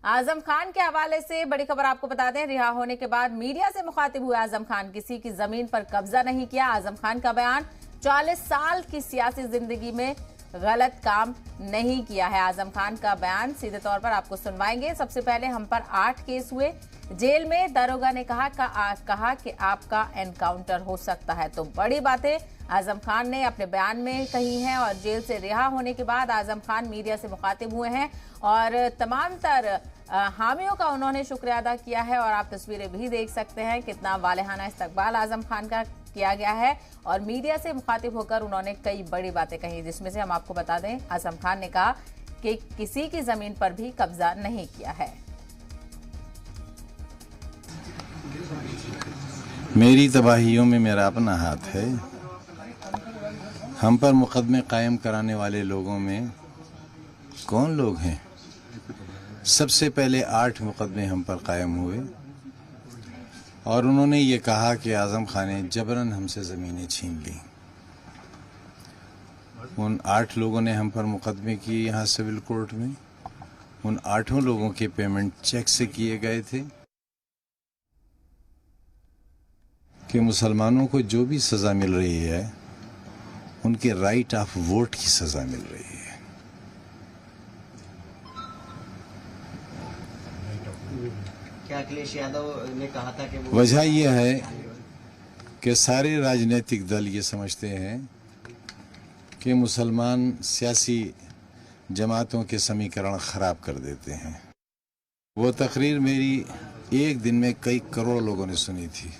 आजम खान के हवाले से बड़ी खबर आपको बता दें। रिहा होने के बाद मीडिया से मुखातिब हुए आजम खान, किसी की जमीन पर कब्जा नहीं किया। आजम खान का बयान, 40 साल की सियासी जिंदगी में गलत काम नहीं किया है। आजम खान का बयान सीधे तौर पर आपको सुनवाएंगे। सबसे पहले हम पर 8 केस हुए जेल में, दरोगा ने कहा कि आपका एनकाउंटर हो सकता है। तो बड़ी बातें आजम खान ने अपने बयान में कही हैं और जेल से रिहा होने के बाद आजम खान मीडिया से मुखातिब हुए हैं और तमाम तर हामियों का उन्होंने शुक्रिया अदा किया है। और आप तस्वीरें भी देख सकते हैं कितना वालेहाना इस्तकबाल आजम खान का किया गया है और मीडिया से मुखातिब होकर उन्होंने कई बड़ी बातें कही, जिसमें से हम आपको बता दें आजम खान ने कहा कि किसी की जमीन पर भी कब्जा नहीं किया है। मेरी तबाहियों में मेरा अपना हाथ है। हम पर मुकदमे कायम कराने वाले लोगों में कौन लोग हैं? सबसे पहले 8 मुकदमे हम पर कायम हुए और उन्होंने ये कहा कि आजम खान ने जबरन हमसे ज़मीनें छीन ली। उन 8 लोगों ने हम पर मुकदमे किए यहाँ सिविल कोर्ट में। उन 8 लोगों के पेमेंट चेक से किए गए थे कि मुसलमानों को जो भी सज़ा मिल रही है उनके राइट ऑफ वोट की सज़ा मिल रही है। क्या अखिलेश यादव ने कहा था कि वजह यह है कि सारे राजनीतिक दल ये समझते हैं कि मुसलमान सियासी जमातों के समीकरण ख़राब कर देते हैं। वो तकरीर मेरी एक दिन में कई करोड़ लोगों ने सुनी थी।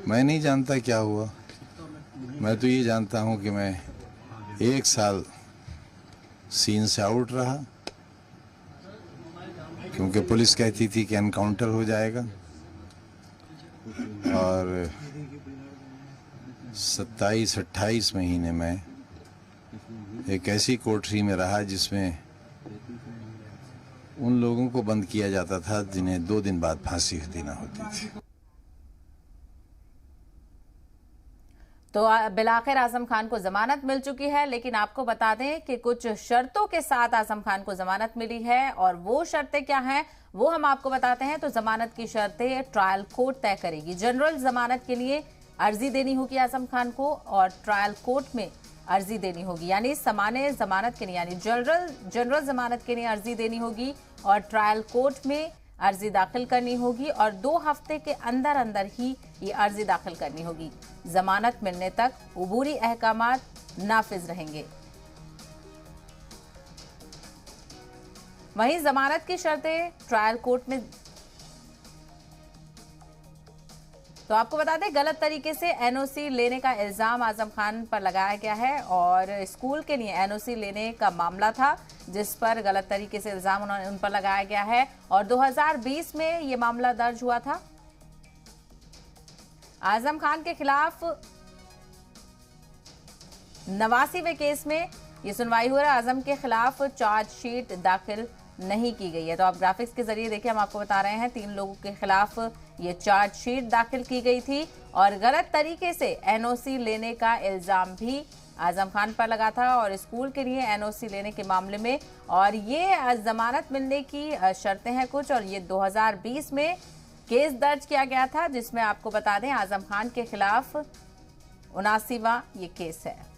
मैं नहीं जानता क्या हुआ, मैं तो ये जानता हूँ कि मैं 1 साल सीन से आउट रहा क्योंकि पुलिस कहती थी कि एनकाउंटर हो जाएगा और 27-28 महीने में एक ऐसी कोठरी में रहा जिसमें उन लोगों को बंद किया जाता था जिन्हें 2 दिन बाद फांसी देना होती थी। तो बिलाखिर आजम खान को जमानत मिल चुकी है, लेकिन आपको बता दें कि कुछ शर्तों के साथ आजम खान को जमानत मिली है और वो शर्तें क्या हैं वो हम आपको बताते हैं। तो जमानत की शर्तें ट्रायल कोर्ट तय करेगी। जनरल जमानत के लिए अर्जी देनी होगी आजम खान को और ट्रायल कोर्ट में अर्जी देनी होगी, यानी सामान्य जमानत के लिए यानी जनरल जमानत के लिए अर्जी देनी होगी और ट्रायल कोर्ट में अर्जी दाखिल करनी होगी और 2 हफ्ते के अंदर अंदर ही ये अर्जी दाखिल करनी होगी। जमानत मिलने तक उबूरी अहकामात नाफिज रहेंगे। वहीं जमानत की शर्तें ट्रायल कोर्ट में, तो आपको बता दें गलत तरीके से एनओसी लेने का इल्जाम आजम खान पर लगाया गया है और स्कूल के लिए एनओसी लेने का मामला था जिस पर गलत तरीके से इल्जाम उन पर लगाया गया है और 2020 में ये मामला दर्ज हुआ था। आजम खान के खिलाफ 89वें केस में ये सुनवाई हुई है। आजम के खिलाफ चार्जशीट दाखिल नहीं की गई है। तो आप ग्राफिक्स के जरिए देखिए, हम आपको बता रहे हैं 3 लोगों के खिलाफ ये चार्जशीट दाखिल की गई थी और गलत तरीके से एनओसी लेने का इल्जाम भी आजम खान पर लगा था और स्कूल के लिए एनओसी लेने के मामले में। और ये जमानत मिलने की शर्तें हैं कुछ, और ये 2020 में केस दर्ज किया गया था जिसमें आपको बता दें आजम खान के खिलाफ 79वां ये केस है।